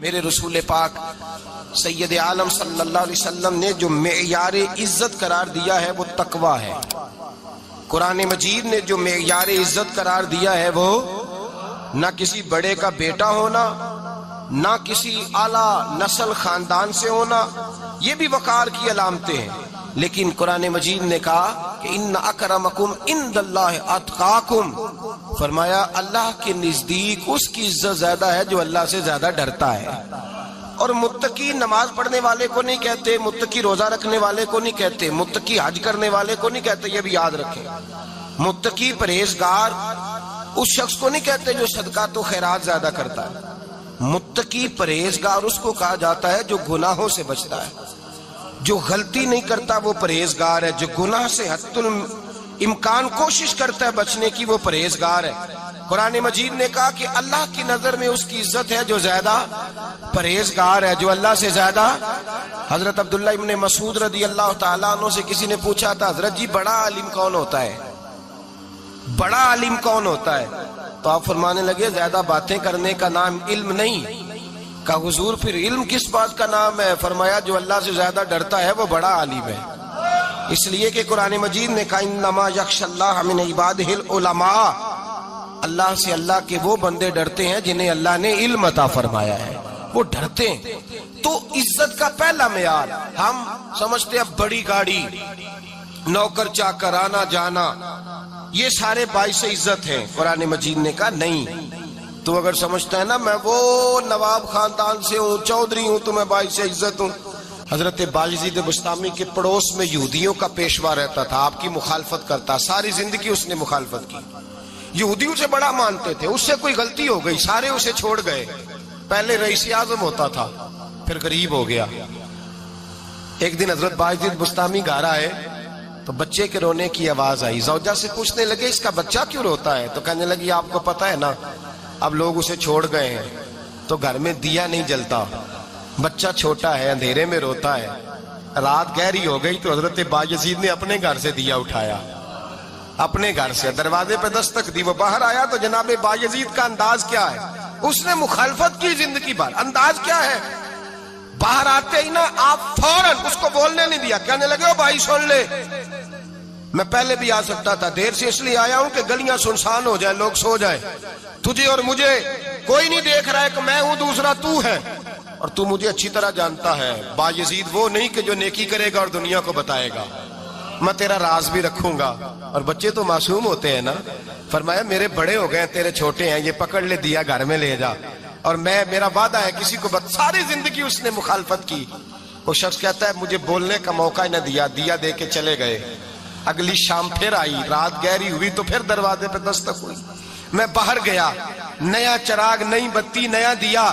میرے رسول پاک سید عالم صلی اللہ علیہ وسلم نے جو معیار عزت قرار دیا ہے وہ تقوی ہے. قرآن مجید نے جو معیار عزت قرار دیا ہے وہ نہ کسی بڑے کا بیٹا ہونا، نہ کسی اعلیٰ نسل خاندان سے ہونا، یہ بھی وقار کی علامتیں ہیں. لیکن قرآن مجید نے کہا کہ ان اکرمکم عند اللہ اتقاکم، فرمایا اللہ کے نزدیک اس کی عزت زیادہ ہے جو اللہ سے زیادہ ڈرتا ہے. اور متقی نماز پڑھنے والے کو نہیں کہتے، متقی روزہ رکھنے والے کو نہیں کہتے، متقی حج کرنے والے کو نہیں کہتے. یہ بھی یاد رکھیں، متقی پرہیزگار اس شخص کو نہیں کہتے جو صدقات و خیرات زیادہ کرتا ہے. متقی پرہیزگار اس کو کہا جاتا ہے جو گناہوں سے بچتا ہے، جو غلطی نہیں کرتا وہ پرہیزگار ہے، جو گناہ سے حد الامکان کوشش کرتا ہے بچنے کی وہ پرہیزگار ہے. قرآن مجید نے کہا کہ اللہ کی نظر میں اس کی عزت ہے جو زیادہ پرہیزگار ہے، جو اللہ سے زیادہ. حضرت عبداللہ ابن مسعود رضی اللہ تعالیٰ عنہ سے کسی نے پوچھا تھا حضرت جی بڑا عالم کون ہوتا ہے، بڑا عالم کون ہوتا ہے؟ تو آپ فرمانے لگے زیادہ باتیں کرنے کا نام علم نہیں. کہا حضور پھر علم کس بات کا نام ہے؟ فرمایا جو اللہ سے زیادہ ڈرتا ہے وہ بڑا عالم ہے. اس لیے کہ قرآن مجید نے کہا انما یخشی اللہ من عبادہ العلماء، اللہ سے اللہ کے وہ بندے ڈرتے ہیں جنہیں اللہ نے علم عطا فرمایا ہے، وہ ڈرتے ہیں. تو عزت کا پہلا معیار ہم سمجھتے ہیں بڑی گاڑی، نوکر چاکر، آنا جانا، یہ سارے باعث عزت ہیں. قرآن مجید نے کہا نہیں، تو اگر سمجھتا ہے نا میں وہ نواب خاندان سے ہوں، چودھری ہوں، تو میں باعث عزت ہوں. حضرت بایزید بسطامی کے پڑوس میں یہودیوں کا پیشوا رہتا تھا، آپ کی مخالفت کرتا، ساری زندگی اس نے مخالفت کی. یہودیوں سے بڑا مانتے تھے، اس سے کوئی غلطی ہو گئی سارے اسے چھوڑ گئے. پہلے رئیس اعظم ہوتا تھا، پھر غریب ہو گیا. ایک دن حضرت بایزید بسطامی گھر آئے تو بچے کے رونے کی آواز آئی. زوجہ سے پوچھنے لگے اس کا بچہ کیوں روتا ہے؟ تو کہنے لگی آپ کو پتہ ہے نا اب لوگ اسے چھوڑ گئے ہیں تو گھر میں دیا نہیں جلتا، بچہ چھوٹا ہے اندھیرے میں روتا ہے. رات گہری ہو گئی تو حضرت بایزید نے اپنے گھر سے دیا اٹھایا، اپنے گھر سے دروازے پہ دستک دی. وہ باہر آیا تو جناب بایزید کا انداز کیا ہے؟ اس نے مخالفت کی زندگی بھر. انداز کیا ہے؟ باہر آتے ہی نا آپ فوراً اس کو بولنے نہیں دیا، کہنے لگے او بھائی سن لے، میں پہلے بھی آ سکتا تھا، دیر سے اس لیے آیا ہوں کہ گلیاں سنسان ہو جائیں، لوگ سو جائیں، تجھے اور مجھے کوئی نہیں دیکھ رہا ہے کہ میں ہوں دوسرا تو ہے، اور تو مجھے اچھی طرح جانتا ہے. بایزید وہ نہیں کہ جو نیکی کرے گا اور دنیا کو بتائے گا، میں تیرا راز بھی رکھوں گا. اور بچے تو معصوم ہوتے ہیں نا. فرمایا میرے بڑے ہو گئے تیرے چھوٹے ہیں، یہ پکڑ لے دیا گھر میں لے جا، اور میرا وعدہ ہے کسی کو ساری زندگی اس نے مخالفت کی. وہ شخص کہتا ہے مجھے بولنے کا موقع نہ دیا، دیا دے کے چلے گئے. اگلی شام پھر آئی، رات گہری ہوئی تو پھر دروازے پہ دستک ہوئی. میں باہر گیا، نیا چراغ، نئی بتی، نیا دیا.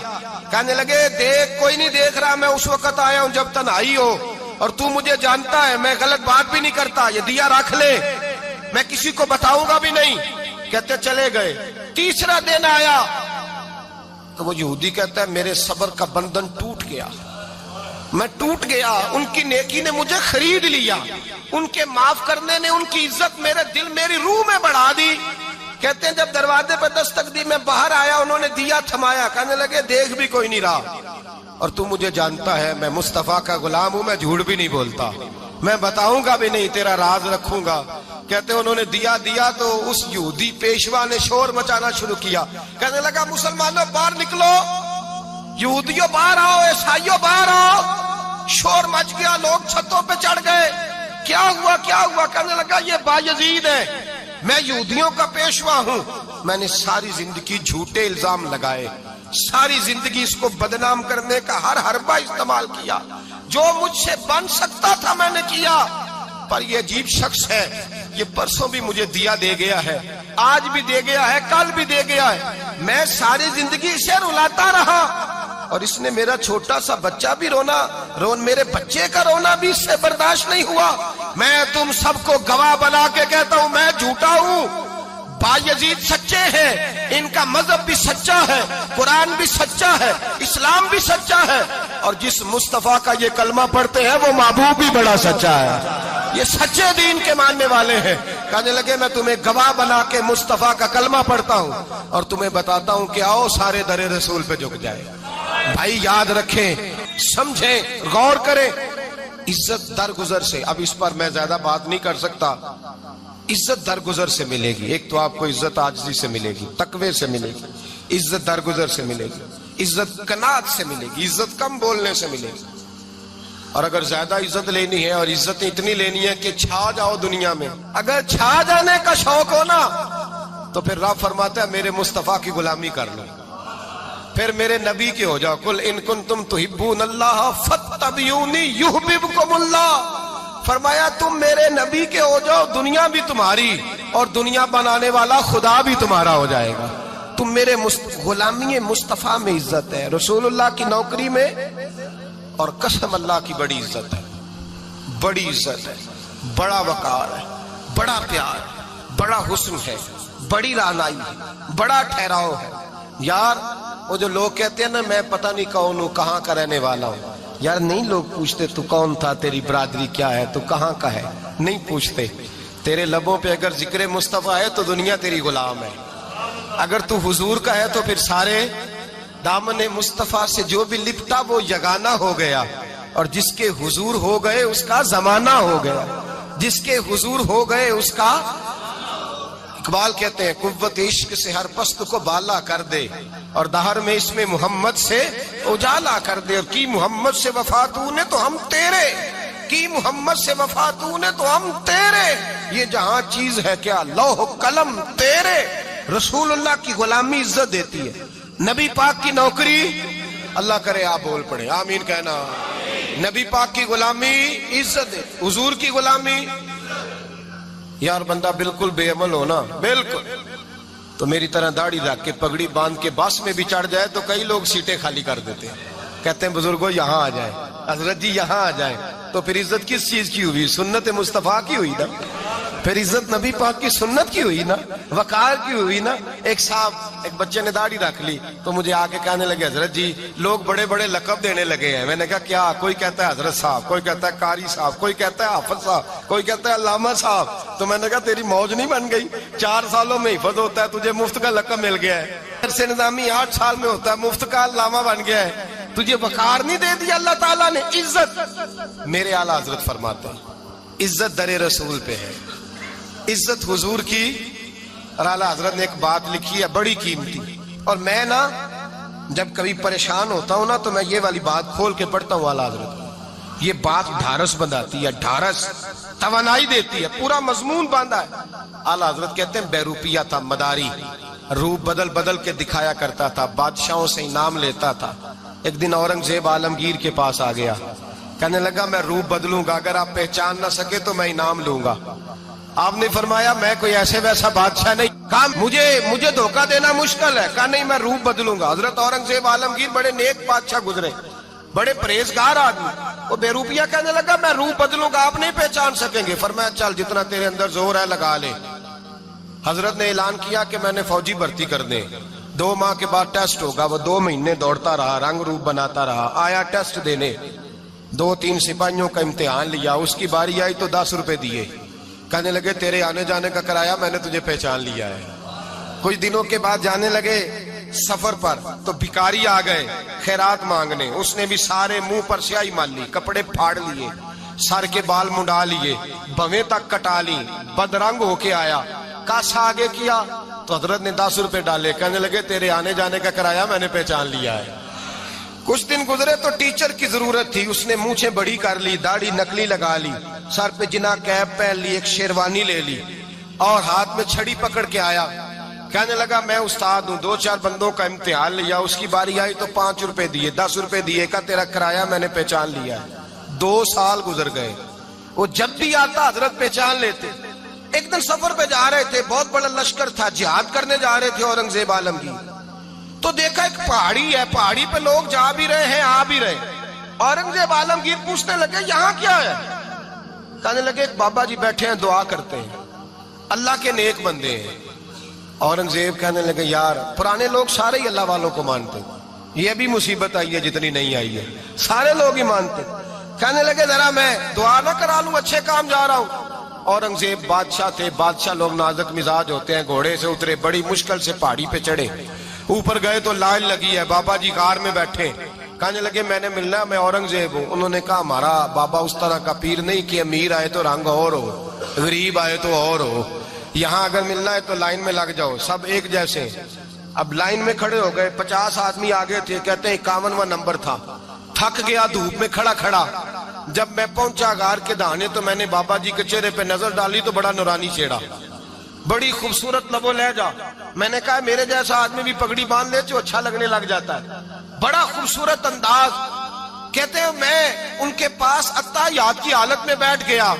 کہنے لگے دیکھ کوئی نہیں دیکھ رہا، میں اس وقت آیا ہوں جب تنہائی ہو، اور تو مجھے جانتا ہے میں غلط بات بھی نہیں کرتا، یہ دیا رکھ لے، میں کسی کو بتاؤں گا بھی نہیں. کہتے چلے گئے. تیسرا دن آیا تو وہ یہودی کہتا ہے میرے صبر کا بندھن ٹوٹ گیا، میں ٹوٹ گیا. ان کی نیکی نے مجھے خرید لیا، ان کے معاف کرنے نے ان کی عزت میرے دل میری روح میں بڑھا دی. کہتے ہیں جب دروازے پہ دستک دی میں باہر آیا، انہوں نے دیا تھمایا. کہنے لگے دیکھ بھی کوئی نہیں رہا، اور تو مجھے جانتا ہے میں مصطفیٰ کا غلام ہوں، میں جھوٹ بھی نہیں بولتا، میں بتاؤں گا بھی نہیں، تیرا راز رکھوں گا. کہتے ہیں انہوں نے دیا تو اس یہودی پیشوا نے شور مچانا شروع کیا. کہنے لگا مسلمانوں باہر نکلو، یہودیوں باہر آؤ، عیسائیوں باہر آؤ. شور مچ گیا، لوگ چھتوں پہ چڑھ گئے. کیا ہوا کیا ہوا؟ کہنے لگا یہ بایزید ہے، میں یہودیوں کا پیشوا ہوں. میں نے ساری زندگی جھوٹے الزام لگائے، ساری زندگی اس کو بدنام کرنے کا ہر حربہ استعمال کیا، جو مجھ سے بن سکتا تھا میں نے کیا. پر یہ عجیب شخص ہے، یہ پرسوں بھی مجھے دیا دے گیا ہے، آج بھی دے گیا ہے، کل بھی دے گیا ہے. میں ساری زندگی اسے رلاتا رہا، اور اس نے میرا چھوٹا سا بچہ بھی میرے بچے کا رونا بھی اس سے برداشت نہیں ہوا. میں تم سب کو گواہ بنا کے کہتا ہوں میں جھوٹا ہوں. بایزید سچے ہیں، ان کا مذہب بھی سچا ہے، قرآن بھی سچا ہے، اسلام بھی سچا ہے، اور جس مصطفیٰ کا یہ کلمہ پڑھتے ہیں وہ محبوب بھی بڑا سچا ہے. یہ سچے دین کے ماننے والے ہیں. کہنے لگے میں تمہیں گواہ بنا کے مصطفیٰ کا کلمہ پڑھتا ہوں اور تمہیں بتاتا ہوں کہ آؤ سارے در رسول پہ جھک جائے. بھائی یاد رکھیں، سمجھیں، غور کریں، عزت درگزر سے، اب اس پر میں زیادہ بات نہیں کر سکتا، عزت درگزر سے ملے گی۔ ایک تو آپ کو عزت عاجزی سے ملے گی، تقوی سے ملے گی، عزت درگزر سے ملے گی، عزت قناعت سے ملے گی، عزت کم بولنے سے ملے گی۔ اور اگر زیادہ عزت لینی ہے اور عزت اتنی لینی ہے کہ چھا جاؤ دنیا میں، اگر چھا جانے کا شوق ہو نا تو پھر رب فرماتا ہے میرے مصطفیٰ کی غلامی کر لو، پھر میرے نبی کے ہو جاؤ۔ قل ان کنتم تحبون اللہ فاتبعونی یحببکم اللہ، فرمایا تم میرے نبی کے ہو جاؤ، دنیا بھی تمہاری اور دنیا بنانے والا خدا بھی تمہارا ہو جائے گا۔ تم میرے غلامی مصطفیٰ میں عزت ہے، رسول اللہ کی نوکری میں، اور قسم اللہ کی بڑی عزت ہے، بڑی عزت ہے، بڑا وقار ہے، بڑا پیار ہے، بڑا حسن ہے، بڑی رعنائی ہے، بڑا ٹھہراؤ ہے۔ یار وہ جو لوگ کہتے ہیں نا میں پتہ نہیں کون ہوں، کہاں کا رہنے والا ہوں، یار نہیں لوگ پوچھتے تو کون تھا، تیری برادری کیا ہے، تو کہاں کا ہے، نہیں پوچھتے۔ تیرے لبوں پہ اگر ذکر مصطفیٰ ہے تو دنیا تیری غلام ہے، اگر تو حضور کا ہے تو پھر سارے دامن مصطفیٰ سے جو بھی لپٹا وہ یگانہ ہو گیا، اور جس کے حضور ہو گئے اس کا زمانہ ہو گیا، جس کے حضور ہو گئے اس کا۔ اقبال کہتے ہیں قوت عشق سے ہر پست کو بالا کر دے، اور دہر میں اس میں محمد سے اجالا کر دے، اور کی محمد سے وفا تو نے تو ہم تیرے، کی محمد سے وفا تو نے تو ہم تیرے، یہ جہاں چیز ہے کیا لوح قلم تیرے۔ رسول اللہ کی غلامی عزت دیتی ہے، نبی پاک کی نوکری، اللہ کرے آپ بول پڑے آمین کہنا، نبی پاک کی غلامی عزت ہے، حضور کی غلامی۔ یار بندہ بالکل بے عمل ہونا، بالکل تو میری طرح داڑھی رکھ کے پگڑی باندھ کے بس میں بھی چڑھ جائے تو کئی لوگ سیٹیں خالی کر دیتے ہیں، کہتے ہیں بزرگوں یہاں آ جائیں، حضرت جی یہاں آ جائیں، تو پھر عزت کس چیز کی ہوئی؟ سنت مصطفیٰ کی ہوئی نا، پھر عزت نبی پاک کی سنت کی ہوئی نا، وقار کی ہوئی نا۔ ایک صاحب، ایک بچے نے داڑھی رکھ لی تو مجھے آ کے کہنے لگے حضرت جی لوگ بڑے بڑے لقب دینے لگے ہیں۔ میں نے کہا کیا؟ کوئی کہتا ہے حضرت صاحب، کوئی کہتا ہے قاری صاحب، کوئی کہتا ہے حافظ صاحب، کوئی کہتا ہے علامہ صاحب۔ تو میں نے کہا تیری موج نہیں بن گئی، 4 سالوں میں حفظ ہوتا ہے، تجھے مفت کا لقب مل گیا ہے، درس نظامی 8 سال میں ہوتا ہے، مفت کا علامہ بن گیا ہے، تجھے وقار نہیں دے دیا اللہ تعالیٰ نے، عزت۔ میرے اعلیٰ حضرت فرماتے ہیں عزت در رسول پہ ہے، عزت حضور کی۔ اور اعلیٰ حضرت نے ایک بات لکھی ہے بڑی قیمتی، اور میں نا جب کبھی پریشان ہوتا ہوں نا تو میں یہ والی بات کھول کے پڑھتا ہوں اعلیٰ حضرت، یہ بات ڈھارس بندھاتی ہے، ڈھارس توانائی دیتی ہے، پورا مضمون باندھا ہے۔ اعلیٰ حضرت کہتے ہیں بے روپیہ تھا مداری، روپ بدل بدل کے دکھایا کرتا تھا، بادشاہوں سے انعام لیتا تھا۔ ایک دن اورنگزیب عالمگیر کے پاس آ گیا، کہنے لگا میں روپ بدلوں گا، اگر آپ پہچان نہ سکے تو میں انعام لوں گا۔ آپ نے فرمایا میں کوئی ایسے ویسا بادشاہ نہیں، کہا مجھے دھوکہ دینا مشکل ہے، کہا نہیں میں روپ بدلوں گا۔ حضرت اورنگزیب عالمگیر بڑے نیک بادشاہ گزرے، بڑے پرہیزگار آدمی، وہ بے روپیہ کہنے لگا میں روپ بدلوں گا، آپ نہیں پہچان سکیں گے۔ فرمایا چل جتنا تیرے اندر زور ہے لگا لے۔ حضرت نے اعلان کیا کہ میں نے فوجی بھرتی کر دیں، 2 ماہ کے بعد ٹیسٹ ہوگا۔ وہ 2 مہینے دوڑتا رہا، رنگ روپ بناتا رہا، آیا ٹیسٹ دینے، 2-3 سپاہیوں کا امتحان لیا، اس کی باری آئی تو 10 روپے دیے، کہنے لگے تیرے آنے جانے کا کرایہ میں نے تجھے پہچان لیا ہے۔ کچھ دنوں کے بعد جانے لگے سفر پر تو بھکاری آ گئے خیرات مانگنے، اس نے بھی سارے منہ پر سیاہی مال لی، کپڑے پھاڑ لیے، سر کے بال منڈا لیے، بھویں تک کٹا لی، بدرنگ ہو کے آیا، کاسا آگے کیا تو حضرت نے 10 روپے ڈالے، کہنے لگے تیرے آنے جانے کا کرایہ میں نے پہچان لیا ہے۔ کچھ دن گزرے تو ٹیچر کی ضرورت تھی، اس نے مونچھیں بڑی کر لی، داڑھی نکلی لگا لی، سر پہ جنا کیپ پہن لی، ایک شیروانی لے لی، اور ہاتھ میں چھڑی پکڑ کے آیا، کہنے لگا میں استاد ہوں، 2-4 بندوں کا امتحان لیا، اس کی باری آئی تو 5 روپے دیے، 10 روپے دیے، کہا تیرا کرایہ میں نے پہچان لیا ہے۔ 2 سال گزر گئے، وہ جب بھی آتا حضرت پہچان لیتے۔ ایک دن سفر پہ جا رہے تھے، بہت بڑا لشکر تھا، جہاد کرنے جا رہے تھے اورنگزیب عالمگیر، تو دیکھا ایک پہاڑی ہے، پہاڑی پہ لوگ جا بھی رہے ہیں آ بھی رہے۔ اورنگزیب عالمگیر پوچھنے لگے یہاں کیا ہے؟ کہنے لگے ایک بابا جی بیٹھے ہیں دعا کرتے ہیں، اللہ کے نیک بندے ہیں۔ اورنگزیب کہنے لگے یار پرانے لوگ سارے ہی اللہ والوں کو مانتے، یہ بھی مصیبت آئی ہے جتنی نہیں آئی ہے، سارے لوگ ہی مانتے۔ کہنے لگے ذرا میں دعا نہ کرا لوں، اچھے کام جا رہا ہوں۔ اورنگزیب بادشاہ تھے، بادشاہ لوگ نازک مزاج ہوتے ہیں، گھوڑے سے اترے، بڑی مشکل سے پہاڑی پہ چڑھے، اوپر گئے تو لائن لگی ہے، بابا جی کار میں بیٹھے، کہنے لگے میں نے ملنا ہے، میں اورنگزیب ہوں۔ انہوں نے کہا ہمارا بابا اس طرح کا پیر نہیں کہ امیر آئے تو رنگ اور ہو، غریب آئے تو اور ہو، یہاں اگر ملنا ہے تو لائن میں لگ جاؤ، سب ایک جیسے ہیں۔ اب لائن میں کھڑے ہو گئے، 50 آدمی آگے تھے، کہتے ہیں 51واں نمبر تھا، تھک گیا دھوپ میں کھڑا کھڑا۔ جب میں پہنچا غار کے دہانے تو میں نے بابا جی کے چہرے پہ نظر ڈالی تو بڑا نورانی چہرہ، بڑی خوبصورت لب و لہجہ۔ میں نے کہا میرے جیسا آدمی بھی پگڑی باندھ لے تو اچھا لگنے لگ جاتا ہے، بڑا خوبصورت انداز۔ کہتے ہیں میں ان کے پاس اتحیات کی حالت میں بیٹھ گیا۔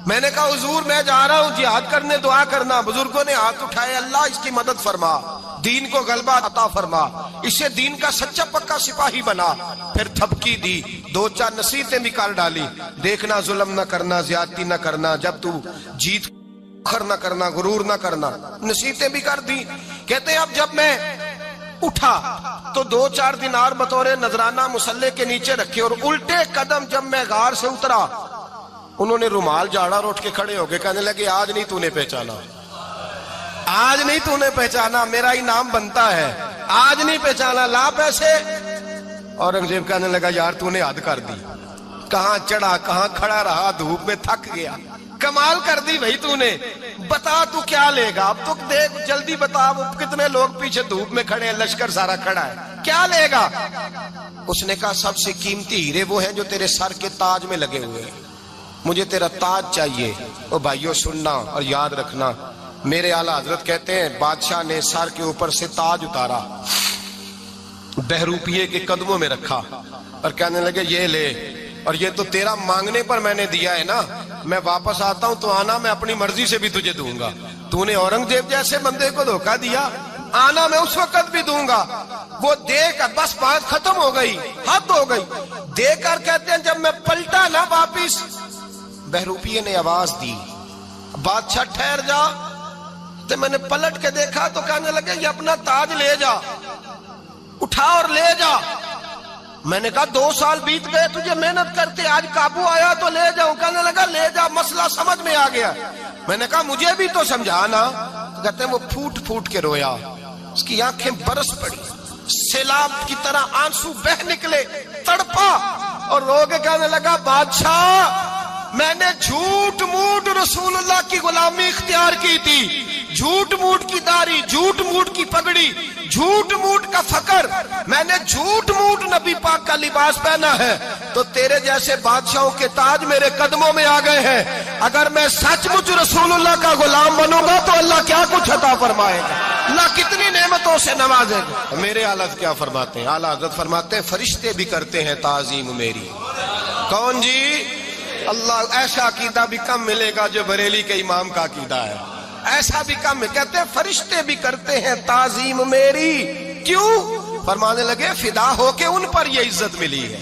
میں نے کہا حضور میں جا رہا ہوں جہاد کرنے، دعا کرنا۔ بزرگوں نے ہاتھ اٹھائے، اللہ اس کی مدد فرما، دین کو غلبہ عطا فرما، اسے دین کا سچا پکا سپاہی بنا۔ پھر تھپکی دی، 2-4 نصیحتیں بھی کر ڈالی، دیکھنا ظلم نہ کرنا، زیادتی نہ کرنا، جب تو جیت فخر نہ کرنا، غرور نہ کرنا، نصیحتیں بھی کر دی۔ کہتے ہیں اب جب میں اٹھا تو 2-4 دینار بطور نذرانہ مسلح کے نیچے رکھے، اور الٹے قدم جب میں غار سے اترا انہوں نے رومال جھاڑا اور اٹھ کے کھڑے ہو گئے، کہنے لگے آج نہیں تو نے پہچانا، آج نہیں تو نے پہچانا، میرا انعام بنتا ہے، آج نہیں پہچانا، لا پیسے۔ اورنگزیب کہنے لگا یار تو نے حد کر دی، کہاں چڑھا کہاں کھڑا رہا، دھوپ میں تھک گیا، کمال کر دی بھائی تو نے، بتا تو کیا لے گا، اب تو دیکھ جلدی بتا، وہ کتنے لوگ پیچھے دھوپ میں کھڑے ہیں، لشکر سارا کھڑا ہے، کیا لے گا؟ اس نے کہا سب سے قیمتی ہیرے وہ ہیں جو تیرے سر کے تاج میں لگے ہوئے ہیں، مجھے تیرا تاج چاہیے۔ او بھائیو سننا اور یاد رکھنا، میرے اعلیٰ حضرت کہتے ہیں بادشاہ نے سر کے اوپر سے تاج اتارا، بہروپیے کے قدموں میں رکھا اور کہنے لگے یہ لے، اور یہ تو تیرا مانگنے پر میں نے دیا ہے نا، میں واپس آتا ہوں تو آنا میں اپنی مرضی سے بھی تجھے دوں گا، تو نے اورنگزیب جیسے بندے کو دھوکہ دیا، آنا میں اس وقت بھی دوں گا۔ وہ دے کر بس بات ختم ہو گئی، حد ہو گئی، دے کر کہتے ہیں جب میں پلٹا نا واپس، بہروپیے نے آواز دی بادشاہ ٹھہر جا، تو میں نے پلٹ کے دیکھا تو کہنے لگے یہ اپنا تاج لے جا، اٹھا اور لے جا۔ میں نے کہا 2 سال بیت گئے تجھے محنت کرتے، آج قابو آیا تو لے جاؤں، کہنے لگا لے جا، مسئلہ سمجھ میں آ گیا۔ میں نے کہا مجھے بھی تو سمجھانا۔ کہتے ہیں وہ پھوٹ پھوٹ کے رویا، اس کی آنکھیں برس پڑی، سیلاب کی طرح آنسو بہ نکلے، تڑپا اور رو کے کہنے لگا بادشاہ میں نے جھوٹ موٹ رسول اللہ کی غلامی اختیار کی تھی، جھوٹ موٹ کی داڑھی، جھوٹ موٹ کی پگڑی، جھوٹ موٹ کا فقر، میں نے جھوٹ موٹ نبی پاک کا لباس پہنا ہے، تو تیرے جیسے بادشاہوں کے تاج میرے قدموں میں آ گئے ہیں، اگر میں سچ مچ رسول اللہ کا غلام بنوں گا تو اللہ کیا کچھ عطا فرمائے گا، اللہ کتنی نعمتوں سے نوازے گا۔ میرے حضرت کیا فرماتے ہیں؟ اعلیٰ حضرت فرماتے ہیں فرشتے بھی کرتے ہیں تعظیم میری۔ کون جی؟ اللہ۔ ایسا عقیدہ بھی کم ملے گا جو بریلی کے امام کا عقیدہ ہے، ایسا بھی کم ہے۔ کہتے ہیں فرشتے بھی کرتے ہیں تعظیم میری، کیوں؟ فرمانے لگے فدا ہو کے ان پر یہ عزت ملی ہے،